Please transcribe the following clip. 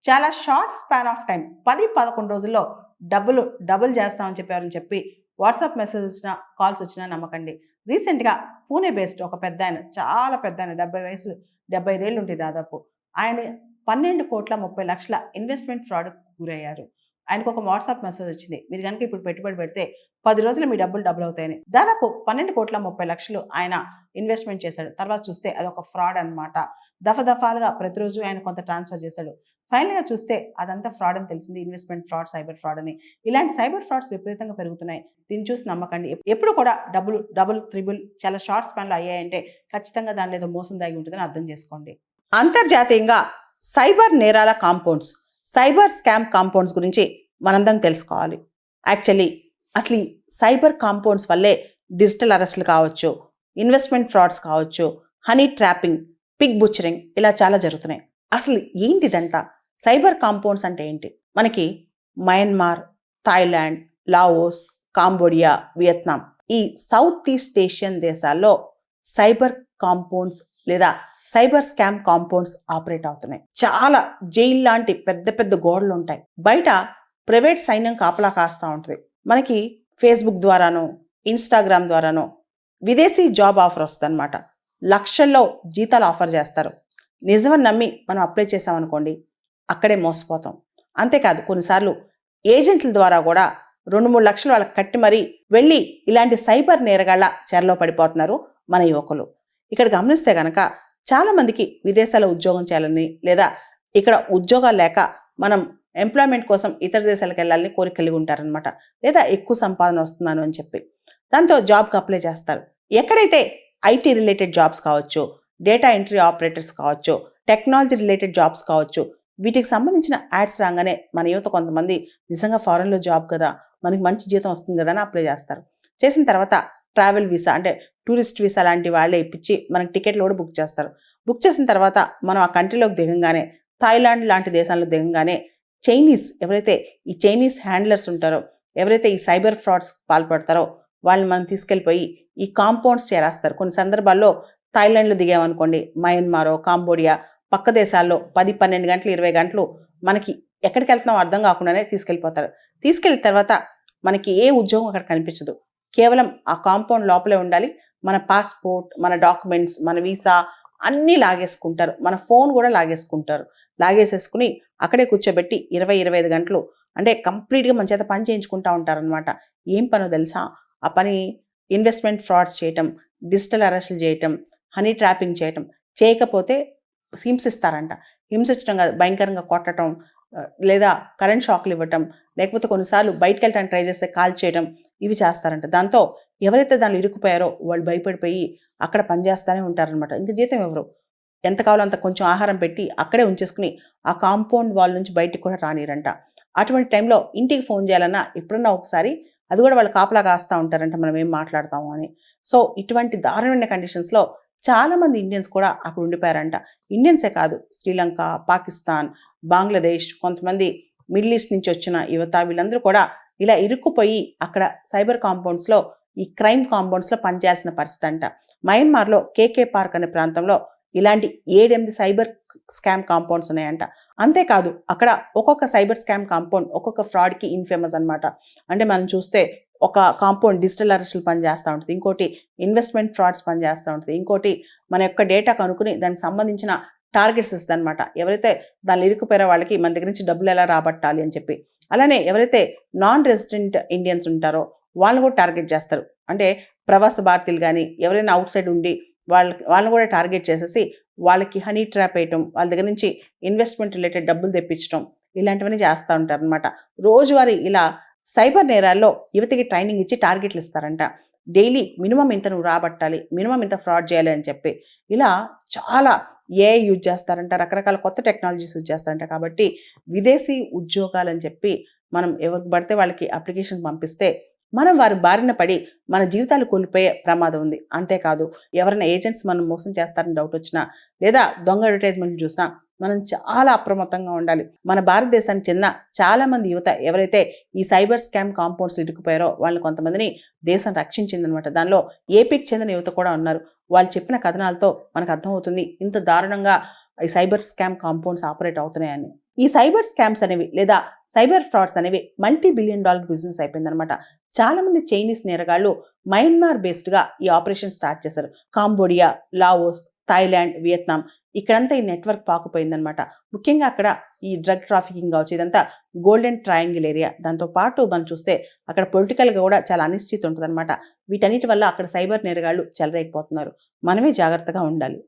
చాలా short span of time 10-11 రోజుల్లో double చేస్తామని చెప్పారని చెప్పి వాట్సాప్ మెసేజ్ వచ్చినా, కాల్స్ వచ్చినా నమ్మకండి. రీసెంట్‌గా పూణే బేస్డ్ ఒక పెద్దాయన, చాలా పెద్దాయన 70 వయసు 75 ఏళ్ళు ఉంటాయి దాదాపు. ఆయన 12,30,00,000 ఇన్వెస్ట్‌మెంట్ ఫ్రాడ్‌కి గురయ్యారు. ఆయనకొక వాట్సాప్ మెసేజ్ వచ్చింది. మీరు గనుక ఇప్పుడు పెట్టుబడి పెడితే 10 రోజుల్లో మీ డబ్బులు డబుల్ అవుతాయని. దాదాపు 12,30,00,000 ఆయన ఇన్వెస్ట్‌మెంట్ చేశాడు. తర్వాత చూస్తే అదొక ఫ్రాడ్ అన్నమాట. దఫాలుగా ప్రతిరోజు ఆయన కొంత ట్రాన్స్‌ఫర్ చేశాడు. ఫైనల్‌గా చూస్తే అదంతా ఫ్రాడ్ అని తెలిసింది. ఇన్వెస్ట్‌మెంట్ ఫ్రాడ్, సైబర్ ఫ్రాడ్ అని. ఇలాంటి సైబర్ ఫ్రాడ్స్ విపరీతంగా పెరుగుతున్నాయి. దీన్ని చూసి నమ్మకండి. ఎప్పుడు కూడా డబుల్, త్రిబుల్ చాలా షార్ట్ స్పాన్‌లో అయ్యాయంటే ఖచ్చితంగా దానిలో ఏదో మోసం దాగి ఉంటుందని అర్థం చేసుకోండి. అంతర్జాతీయంగా సైబర్ నేరాల కాంపౌండ్స్, సైబర్ స్కామ్ కాంపౌండ్స్ గురించి మనందరం తెలుసుకోవాలి. యాక్చువల్లీ అసలు ఈ సైబర్ కాంపౌండ్స్ వల్లే డిజిటల్ అరెస్టులు కావచ్చు, ఇన్వెస్ట్‌మెంట్ ఫ్రాడ్స్ కావచ్చు, హనీ ట్రాపింగ్, పిగ్ బుచరింగ్ ఇలా చాలా జరుగుతున్నాయి. అసలు ఏంటిదంట? సైబర్ కాంపౌండ్స్ అంటే ఏంటి? మనకి Myanmar, Thailand, Laos, Cambodia, Vietnam ఈ సౌత్ ఈస్ట్ ఏషియన్ దేశాల్లో సైబర్ కాంపౌండ్స్ లేదా సైబర్ స్కామ్ కాంపౌండ్స్ ఆపరేట్ అవుతున్నాయి. చాలా జైలు లాంటి పెద్ద పెద్ద గోడలు ఉంటాయి. బయట ప్రైవేట్ సైన్యం కాపలా కాస్తూ ఉంటుంది. మనకి ఫేస్బుక్ ద్వారానో, ఇన్స్టాగ్రామ్ ద్వారానో విదేశీ జాబ్ ఆఫర్ వస్తుంది అనమాట. లక్షల్లో జీతాలు ఆఫర్ చేస్తారు. నిజమని నమ్మి మనం అప్లై చేసామనుకోండి, అక్కడే మోసపోతాం. అంతేకాదు కొన్నిసార్లు ఏజెంట్ల ద్వారా కూడా 2-3 లక్షలు వాళ్ళకి కట్టి మరీ వెళ్ళి ఇలాంటి సైబర్ నేరగాళ్ల చెరలో పడిపోతున్నారు మన యువకులు. ఇక్కడ గమనిస్తే కనుక చాలామందికి విదేశాల్లో ఉద్యోగం చేయాలని లేదా ఇక్కడ ఉద్యోగాలు లేక మనం ఎంప్లాయ్మెంట్ కోసం ఇతర దేశాలకు వెళ్ళాలని కోరిక కలిగి ఉంటారనమాట. లేదా ఎక్కువ సంపాదన వస్తున్నాను అని చెప్పి దాంతో జాబ్కి అప్లై చేస్తారు. ఎక్కడైతే ఐటీ రిలేటెడ్ జాబ్స్ కావచ్చు, డేటా ఎంట్రీ ఆపరేటర్స్ కావచ్చు, టెక్నాలజీ రిలేటెడ్ జాబ్స్ కావచ్చు, వీటికి సంబంధించిన యాడ్స్ రాగానే మన యువత కొంతమంది నిజంగా ఫారెన్లో జాబ్ కదా, మనకి మంచి జీతం వస్తుంది కదా అని అప్లై చేస్తారు. చేసిన తర్వాత ట్రావెల్ వీసా అంటే టూరిస్ట్ వీసా లాంటి వాళ్ళే ఇప్పించి మనకి టికెట్లు కూడా బుక్ చేస్తారు. బుక్ చేసిన తర్వాత మనం ఆ కంట్రీలోకి దిగంగానే, థాయిలాండ్ లాంటి దేశాల్లో దిగంగానే ఎవరైతే ఈ చైనీస్ హ్యాండ్లర్స్ ఉంటారో, ఎవరైతే ఈ సైబర్ ఫ్రాడ్స్ పాల్పడతారో వాళ్ళని మనం తీసుకెళ్ళిపోయి ఈ కాంపౌండ్స్ చేరేస్తారు. కొన్ని సందర్భాల్లో థాయిలాండ్లో దిగామనుకోండి, మయన్మారో, కాంబోడియా పక్క దేశాల్లో 10-12 గంటలు 20 గంటలు మనకి ఎక్కడికి వెళ్తున్నామో అర్థం కాకుండానే తీసుకెళ్ళిపోతారు. తీసుకెళ్ళిన తర్వాత మనకి ఏ ఉద్యోగం అక్కడ కనిపించదు. కేవలం ఆ కాంపౌండ్ లోపలే ఉండాలి. మన పాస్పోర్ట్, మన డాక్యుమెంట్స్, మన వీసా అన్నీ లాగేసుకుంటారు. మన ఫోన్ కూడా లాగేసుకుంటారు. లాగేసేసుకుని అక్కడే కూర్చోబెట్టి 20-25 గంటలు అంటే కంప్లీట్గా మన చేత పని చేయించుకుంటూ ఉంటారనమాట. ఏం పనో తెలుసా? ఆ పని ఇన్వెస్ట్మెంట్ ఫ్రాడ్స్ చేయటం, డిజిటల్ అరెస్టులు చేయటం, హనీ ట్రాపింగ్ చేయటం. చేయకపోతే హింసిస్తారంట. హింసించడం కాదు, భయంకరంగా కొట్టడం, లేదా కరెంట్ షాక్లు ఇవ్వటం, లేకపోతే కొన్నిసార్లు బయటకు వెళ్ళడానికి ట్రై చేస్తే కాల్ చేయడం, ఇవి చేస్తారంట. దాంతో ఎవరైతే దానిలో ఇరుక్కుపోయారో వాళ్ళు భయపడిపోయి అక్కడ పనిచేస్తూనే ఉంటారనమాట. ఇంక జీతం ఎవరు ఎంత కావాలో అంత కొంచెం ఆహారం పెట్టి అక్కడే ఉంచేసుకుని ఆ కాంపౌండ్ వాళ్ళ నుంచి బయటికి కూడా రానిరంట. అటువంటి టైంలో ఇంటికి ఫోన్ చేయాలన్నా ఎప్పుడన్నా ఒకసారి అది కూడా వాళ్ళు కాపలా కాస్తూ ఉంటారంట, మనం ఏం మాట్లాడతాము అని. సో ఇటువంటి దారుణమైన కండిషన్స్లో చాలామంది ఇండియన్స్ కూడా అక్కడ ఉండిపోయారంట. ఇండియన్సే కాదు, శ్రీలంక, పాకిస్తాన్, బంగ్లాదేశ్, కొంతమంది మిడిల్ ఈస్ట్ నుంచి వచ్చిన యువత వీళ్ళందరూ కూడా ఇలా ఇరుక్కుపోయి అక్కడ సైబర్ కాంపౌండ్స్లో, ఈ క్రైమ్ కాంపౌండ్స్లో పనిచేయాల్సిన పరిస్థితి అంట. మయన్మార్లో కేకే పార్క్ అనే ప్రాంతంలో ఇలాంటి 7-8 సైబర్ స్కామ్ కాంపౌండ్స్ ఉన్నాయంట. అంతేకాదు అక్కడ ఒక్కొక్క సైబర్ స్కామ్ కాంపౌండ్ ఒక్కొక్క ఫ్రాడ్కి ఇన్ఫేమస్ అనమాట. అంటే మనం చూస్తే ఒక కాంపౌండ్ డిజిటల్ అరెస్టులు పనిచేస్తూ ఉంటుంది, ఇంకోటి ఇన్వెస్ట్మెంట్ ఫ్రాడ్స్ పనిచేస్తూ ఉంటుంది, ఇంకోటి మన యొక్క డేటా కనుక్కుని దానికి సంబంధించిన టార్గెట్స్ ఇస్తుంది అనమాట. ఎవరైతే దాన్ని ఇరుక్కుపోయారో వాళ్ళకి మన దగ్గర నుంచి డబ్బులు ఎలా రాబట్టాలి అని చెప్పి. అలానే ఎవరైతే నాన్ రెసిడెంట్ ఇండియన్స్ ఉంటారో వాళ్ళని కూడా టార్గెట్ చేస్తారు. అంటే ప్రవాస భారతీయులు కానీ ఎవరైనా అవుట్ సైడ్ ఉండి వాళ్ళని కూడా టార్గెట్ చేసేసి వాళ్ళకి హనీ ట్రాప్ వేయటం, వాళ్ళ దగ్గర నుంచి ఇన్వెస్ట్మెంట్ రిలేటెడ్ డబ్బులు తెప్పించడం, ఇలాంటివన్నీ చేస్తూ ఉంటారు అనమాట. రోజువారీ ఇలా సైబర్ నేరాల్లో యువతికి ట్రైనింగ్ ఇచ్చి టార్గెట్లు ఇస్తారంట. డైలీ మినిమం ఇంత నువ్వు రాబట్టాలి, మినిమం ఇంత ఫ్రాడ్ చేయాలి అని చెప్పి. ఇలా చాలా ఏఐ యూజ్ చేస్తారంట, రకరకాల కొత్త టెక్నాలజీస్ యూజ్ చేస్తారంట. కాబట్టి విదేశీ ఉద్యోగాలు అని చెప్పి మనం ఎవరికి పడితే వాళ్ళకి అప్లికేషన్ పంపిస్తే మనం వారి బారిన పడి మన జీవితాలు కోల్పోయే ప్రమాదం ఉంది. అంతేకాదు ఎవరైనా ఏజెంట్స్ మనం మోసం చేస్తారని డౌట్ వచ్చినా లేదా దొంగ అడ్వర్టైజ్మెంట్ చూసినా మనం చాలా అప్రమత్తంగా ఉండాలి. మన భారతదేశానికి చెందిన చాలామంది యువత ఎవరైతే ఈ సైబర్ స్కామ్ కాంపౌండ్స్ ఇరుక్కుపోయారో వాళ్ళని కొంతమందిని దేశం రక్షించిందనమాట. దానిలో ఏపీకి చెందిన యువత కూడా ఉన్నారు. వాళ్ళు చెప్పిన కథనాలతో మనకు అర్థమవుతుంది ఇంత దారుణంగా ఈ సైబర్ స్కామ్ కాంపౌండ్స్ ఆపరేట్ అవుతున్నాయని. ఈ సైబర్ స్కామ్స్ అనేవి లేదా సైబర్ ఫ్రాడ్స్ అనేవి $multi-billion బిజినెస్ అయిపోయిందనమాట. చాలా మంది చైనీస్ నేరగాళ్లు మయన్మార్ బేస్డ్గా ఈ ఆపరేషన్ స్టార్ట్ చేశారు. కాంబోడియా, లావోస్, థాయిలాండ్, వియత్నాం ఇక్కడంతా ఈ నెట్వర్క్ పాకుపోయిందనమాట. ముఖ్యంగా అక్కడ ఈ డ్రగ్ ట్రాఫికింగ్ కావచ్చు, ఇదంతా గోల్డెన్ ట్రయాంగిల్ ఏరియా. దాంతోపాటు మనం చూస్తే అక్కడ పొలిటికల్గా కూడా చాలా అనిశ్చితి ఉంటుందన్నమాట. వీటన్నిటి వల్ల అక్కడ సైబర్ నేరగాళ్లు చెలరేగిపోతున్నారు. మనమే జాగ్రత్తగా ఉండాలి.